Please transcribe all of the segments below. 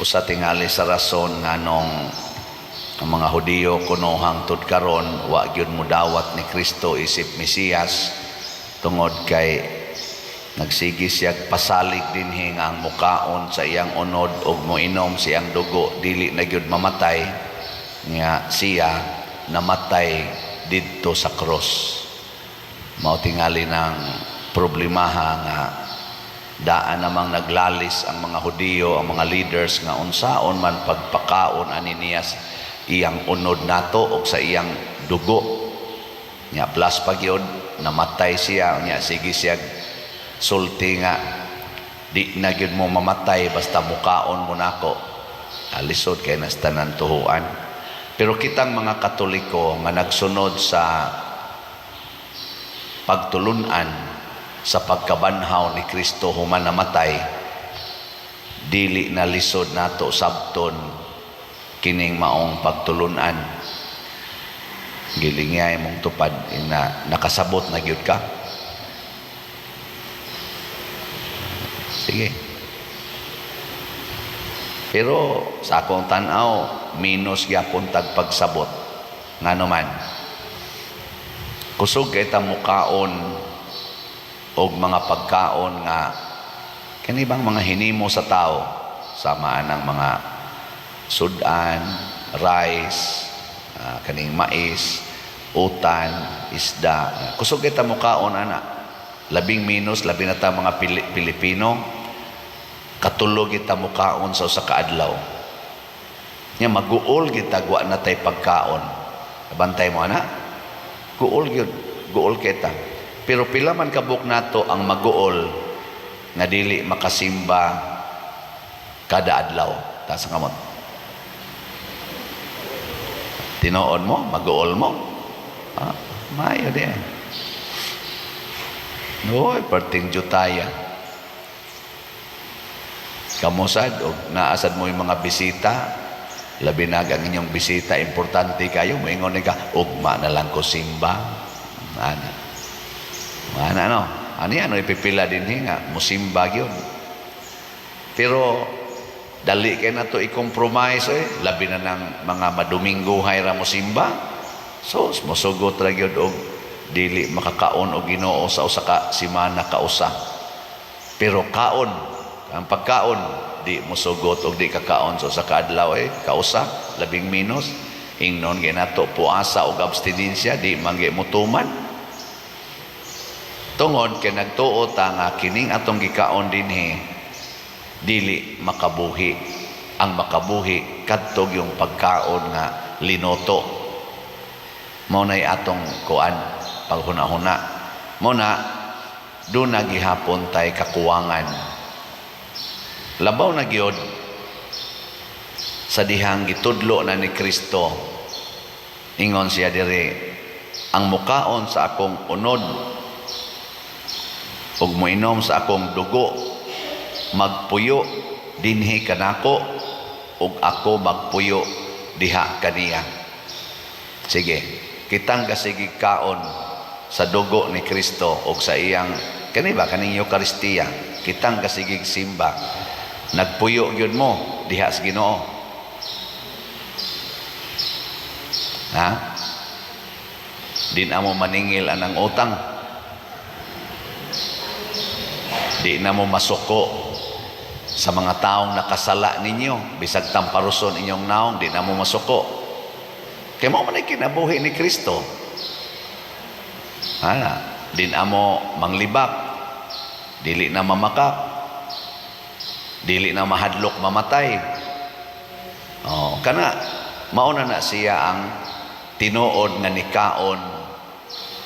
Usa tingali sa rason nga nung ang mga Hudiyo kuno hangtod karon wa gyud mo dawat ni Kristo isip Mesiyas tungod kay nagsigi siya pasalig dinhi nga ang mukaon sa iyang unod ug moinom siyang dugo dili na gyud mamatay nga siya namatay didto sa cross. Mao tingali ng problemaha nga daan namang naglalis ang mga Hudiyo, ang mga leaders nga unsaon man pagpakaon ani niya iyang unod nato o sa iyang dugo. Nya plus pag yun, namatay siya, nya sige siya sulti nga di na gyud mo mamatay basta mukaon mo nako. Alisod kay nas tanan tuhuan. Pero kitang mga Katoliko nga nagsunod sa pagtulunan sa pagkabanhaw ni Kristo human namatay, dili na lisod nato sabton kining maong pagtulunan. Gilingay mong tupad na nakasabot na gyud ka. Sige. Pero sa akong tan-aw minus gyapon tag pagsabot nganuman. Kusog kay ta mukaon og mga pagkaon nga kani bang mga hinimo sa tao, samaan ng mga sudan, rice, kaning mais, utan, isda. Kusog kita mukaon ana. Labing minus, labi na ta mga Pilipino, katulog kita mukaon sa usa ka adlaw. Nya maguol kita guwa na tay pagkaon. Bantay mo ana? Guol gyud, guol kita. Pero pila man kabuk nato ang maguol nga dili makasimba kada adlaw. Tasa kamot. Tinoon mo, maguol mo. Mayo din. Noy, perting jutaya. Kamusad, o naasad mo yung mga bisita, labi na ang inyong bisita, importante kayo, maingon ka, ugma na lang ko simba. Ano? Ano yan? Ipipila din nga, musimba yun. Pero, dali kayo na ito i-compromise labi na ng mga madumingguhay ra mo simba. So mosugot ra gyud og dili makakaon og Ginoo sa usa ka semana kausa. Pero kaon, ang pagkaon di mosugot og di kakaon sa usa ka adlaw kausa, labing minus. Ingnon gyud nato puasa og abstinensya di mangge mutuman. Tungod kay nagtuo ta nga kining atong gikaon dinhi dili makabuhi. Ang makabuhi kadtog yung pagkaon nga linoto. Mao nay atong kuan paghuna-huna. Mao na do na gihapon tay kakuwangan. Labaw na gyud sa dihang gitudlo na ni Kristo. Ingon siya diri, ang mukaon sa akong unod ug moinom sa akong dugo magpuyo dinhi kanako ug ako magpuyo diha kaniya. Sige, kitang kasigi kaon sa dugo ni Kristo ug sa iyang kani ba kaning Eucharistia, kitang kasigig simba. Nagpuyo gyud mo diha sa Ginoo. Ha? Di na mo maningil anang utang. Di na mo masuko sa mga taong nakasala ninyo, bisag tamparuson inyong naong, di na mo masuko. Kaya mo man ay kinabuhi ni Kristo. Din amo manglibak, dili na mamakak, dili na mahadlok mamatay. Kana, mauna na siya ang tinuod nga nikaon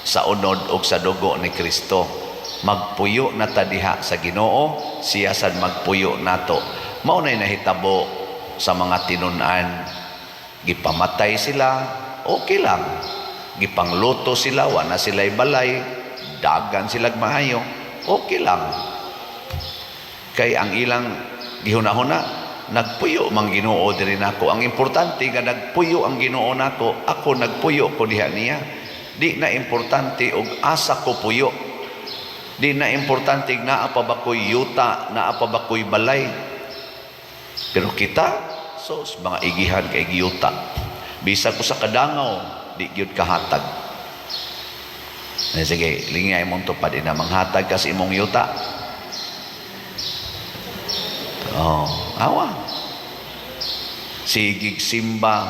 sa unod o sa dugo ni Kristo. Magpuyo na tadiha sa Ginoo, siya sad magpuyo nato. Maunay nahitabo sa mga tinunan, gipamatay sila, okay lang. Gipangluto sila, wala sila'y balay, dagan sila maayo, okay lang. Kay ang ilang gihuna-huna, nagpuyo mang Ginoo diri nako. Ang importante nga nagpuyo ang Ginoo nako, ako nagpuyo ko diha niya. Di na importante og asa ko puyo. Di na importante naa pa ba ko'y yuta, naa pa ba ko'y balay. Pero kita, sos, mga igihan kay giyuta. Bisag ko sa kadangaw, di gyud kahatag. Sige, lingay mong tupad ina manghatag ka sa imong yuta. Oh, awa. Sigig simba,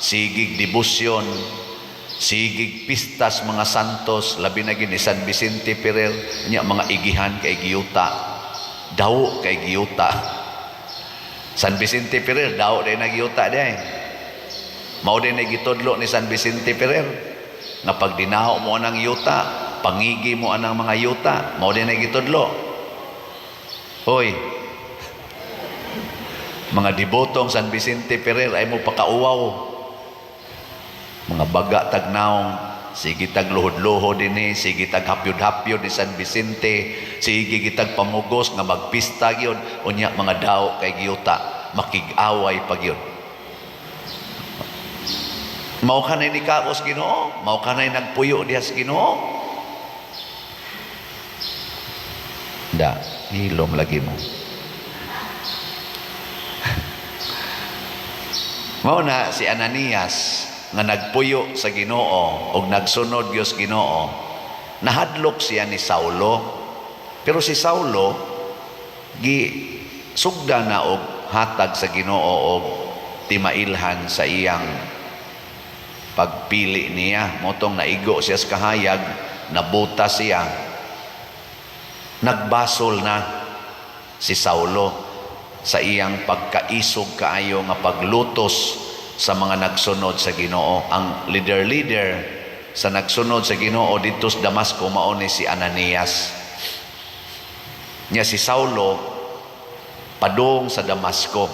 sigig debosyon, sigig pistas mga santos, labi na gini San Vicente Ferrer, nya mga igihan kay giyuta. Daw kay giyuta. San Vicente Ferrer, daw din nagiyuta day. Mao din nagitudlo ni San Vicente Ferrer nga pag dinaho mo anang yuta, pangigi mo anang mga yuta, mao din nagitudlo. Hoy, mga debotong San Vicente Ferrer ay mo pakauwaw. Mga baga tagnaong, sige tag luhod-luhod din sige tag hapyod-hapyod ni San Vicente, sige gitag pamugos nga magpista gyud, unya mga daw kay giyuta, makig-away pag yun. Mao kanay ni kaos Ginoo, mao kanay nagpuyo diha sa Ginoo. Da, hilom lagi mo. Mao na si Ananias nga nagpuyo sa Ginoo o nagsunod Dios Ginoo, nahadlok siya ni Saulo. Pero si Saulo gi sugda na og hatag sa Ginoo og timailhan sa iyang pagpili niya. Motong naigo siya sa kahayag, nabuta siya, nagbasol na si Saulo sa iyang pagkaisog kaayo nga paglutos sa mga nagsunod sa Ginoo. Ang leader sa nagsunod sa Ginoo dito sa Damasco mao ni si Ananias. Nya si Saulo padung sa Damasco.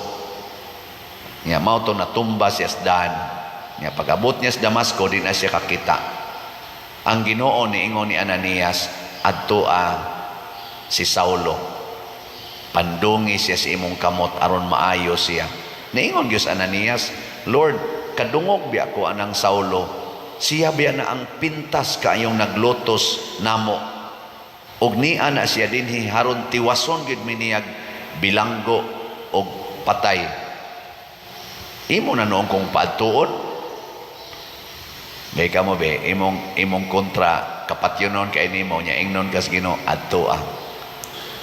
Nya mao to natumba si Asdan. Nya pag-abot niya sa Damasco, di na siya kakita. Ang Ginoo ni ingon ni Ananias, adto si Saulo. Pandungi siya sa imong kamot aron maayo siya. Niingon Dios Ananias, Lord, kadungog biya ko anang Saulo. Siya biya na ang pintas kaayong naglutos namo. Og niya na siya dinhi haron tiwason gid miniyag bilanggo og patay. Imo na noong kung paadtuon. Gay ka mo be, imong kontra kapatyonon kay nimo nya ingnon kas Ginoo adto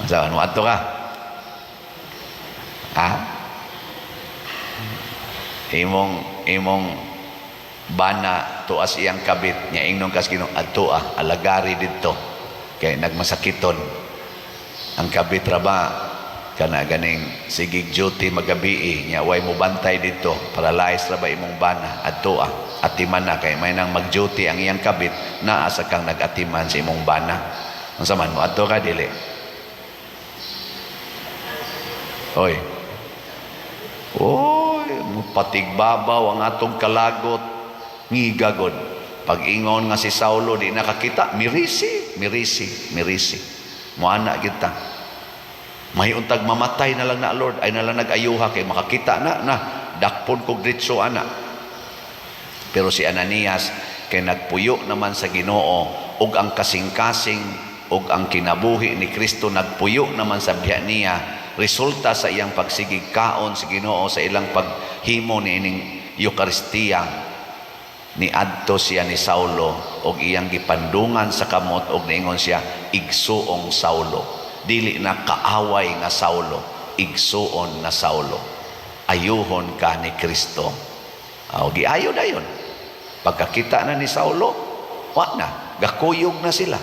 Masaban mo adto ka? Ha? Imong bana tuas iyang kabit nya ingnon kas Ginoo adto alagari didto kay nagmasakiton ang kabit ra ba kana ganing sigig duty magabi nya way mo bantay didto paralyzed ra ba imong bana adto atiman na kay may nang mag-duty ang iyang kabit naa sa kang nag-atiman sa imong bana. Ang saman mo adto ka dili. Oy, patigbabaw ang atong kalagot ngigagod. Pag-ingon nga si Saulo di nakakita, mirisi. Muana kita. May untag mamatay na lang na Lord, ay na lang nag-ayuha kay makakita na dakpon kog diretso ana. Pero si Ananias kay nagpuyo naman sa Ginoo ug ang kasing-kasing ug ang kinabuhi ni Kristo nagpuyo naman sa biya niya, resulta sa iyang pagsigig kaon sa Ginoo sa ilang paghimo ni ining Eucharistia. Ni adto siya ni Saulo og iyang gipandungan sa kamot og niingon siya igsuong Saulo. Dili na kaaway nga Saulo, igsuon na Saulo. Ayuhon ka ni Kristo. Giayo dayon. Pagkakita na ni Saulo, wa na, gakuyog na sila.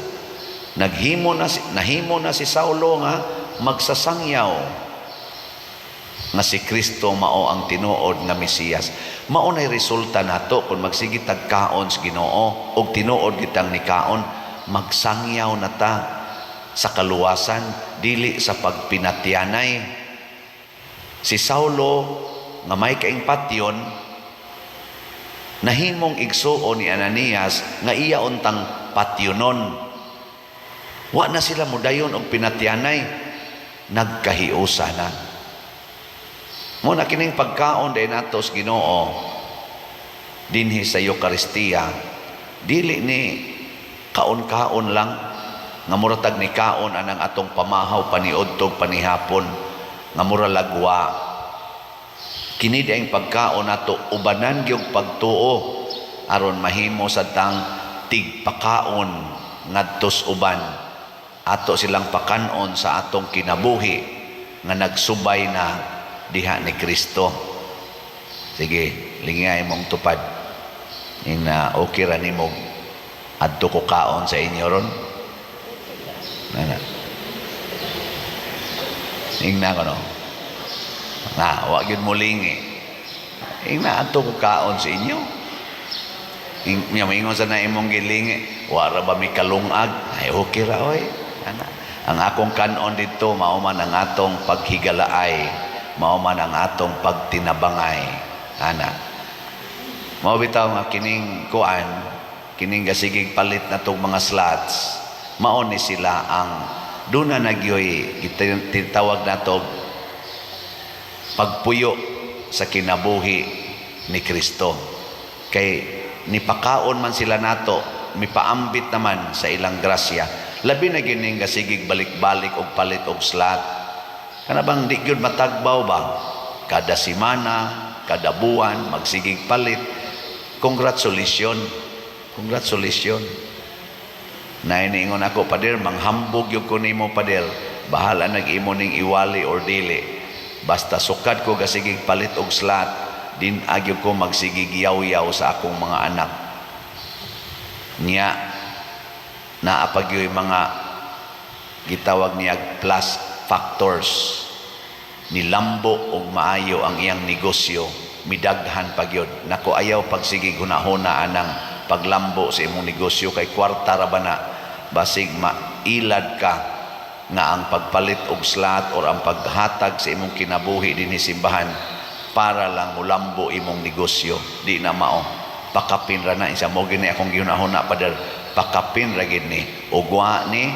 Nahimo na si Saulo nga magsasangyaw nga si Kristo mao ang tinuod nga Mesiyas. Mao nay resulta nato kung magsige tagkaon sa Ginoo og tinuod kitang nikaon, magsangyaw na ta sa kaluwasan dili sa pagpinatyanay. Si Saulo nga may kaimpatyon nahimong igsuo ni Ananias nga iya untang patyonon. Wa na sila mudayon og pinatyanay, nagkahiusa na. Mo na kining pagkaon day nato sa Ginoo dinhi sa Eucharistia, dili ni kaon-kaon lang nga muratag ni kaon anang atong pamahaw paniudtog panihapon nga mura lagwa Kini di ang pagkaon nato ubanan gyud pagtuo aron mahimo sa tang tigpakaon ngadtos uban. Ato silang pakanon sa atong kinabuhi nga nagsubay na diha ni Kristo. Sige, lingay mong tupad. Ina okay ra nimo adto ko kaon sa inyo ron. Nana. Ingna ko no. Na, wag yun mulingi. Ingna adto ko kaon sa inyo. Ingon sa na imong gilingi, wara ba mi kalungag? Ay okay ra oy. Ana. Ang akong kanon dito mao man ang atong paghigalaay, mao man ang atong pagtinabangay. Ana. Mao bitaw nga kining kuan, kining gasigig palit na tong mga slots. Mao ni sila ang duna nagyoy titawag nato pagpuyo sa kinabuhi ni Kristo. Kay nipakaon man sila nato, mipaambit naman sa ilang grasya. Labi na gining gasigig balik-balik og palit og slot. Kana bang di gyud matagbaw ba? Kada semana, kada buwan magsigig palit. Congratulations. Congratulations. Na iniingon ako, pader, manghambog yung kunimo, pader. Bahala nag-imo ning iwali or dili. Basta sukad ko gasigig palit og slot, din agyo ko magsigig yaw-yaw sa akong mga anak. Niya, naapagyoy mga gitawag niya plus factors. Nilambo og maayo ang iyang negosyo. Midaghan pagyod. Nako ayaw pagsigig hunahuna anang paglambo sa imong negosyo kay kwarta ra ba na basig mailad ka nga ang pagpalit og slot or ang paghatag sa imong kinabuhi dinhi simbahan para lang mulambo imong negosyo. Di na mao. Pakapin ra na isa mo gini akong gihunahuna pader, pakapin ra gid ni ugwa ni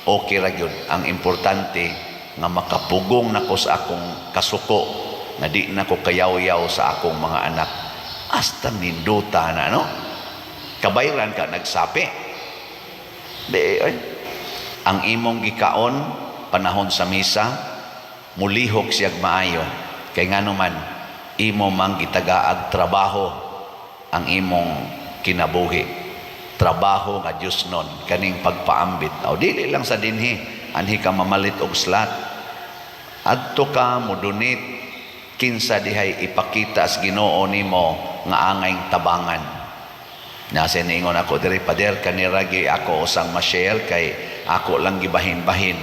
okay ra gyud. Ang importante nga makapugong nako sa akong kasuko nga di na ko kayaw-yaw sa akong mga anak. Hasta ninduta na no. Kabayran ka nagsapi. Di ay. Ang imong gikaon panahon sa misa mulihok siyag maayo kay ngano man imo mang gitagaag trabaho ang imong kinabuhi. Trabaho nga Dios nun kaning pagpaambit. O dili lang sa dinhi anhi ka mamalit og slot. Adto ka modunit kinsa dihay ipakita sa Ginoo nimo nga angay tabangan. Nasa niingon ako diri pader kaniragi ako usang ma-share kay ako lang gibahin-bahin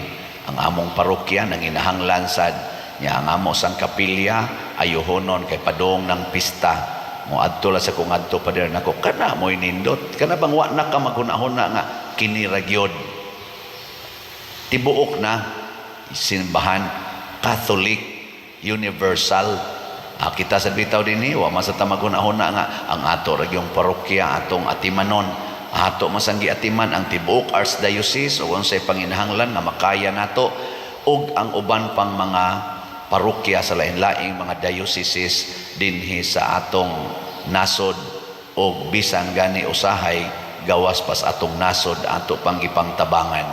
ang among parokya nang inahanglan sad nya ang amo sang kapilya ayuhonon kay padong ng pista mo adto la sa kung adto pader nako kana moy nindot kana bang wa na ka maghunahuna nga kini ra gyud tibuok na simbahan Catholic universal. Kita sa bitaw dinhi wa man sa tamaghunahuna nga ang ato ra gyung parokya atong atimanon ato masanggi atiman ang tibuok archdiocese o unsay panginahanglan nga makaya nato ug ang uban pang mga parokya sa lain-laing mga dioceses dinhi sa atong nasod o bisan gani usahay gawas pas atong nasod ato pang ipangtabangan.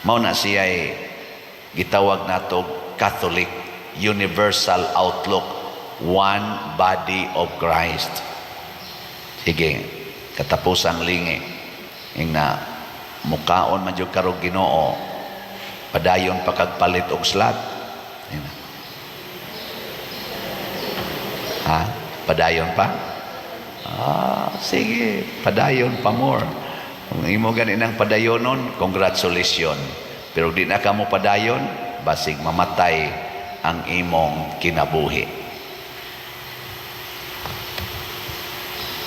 Mao na siya'y gitawag nato Catholic universal outlook, one body of Christ. Sige, katapusang lingi ingna mukaon man jud karong Ginoo padayon pakagpalit og slot. Ha? Padayon pa? Sige, padayon pa more. Kung imo ganinang padayonon, congratulations. Pero di na ka mo padayon, basig mamatay ang imong kinabuhi.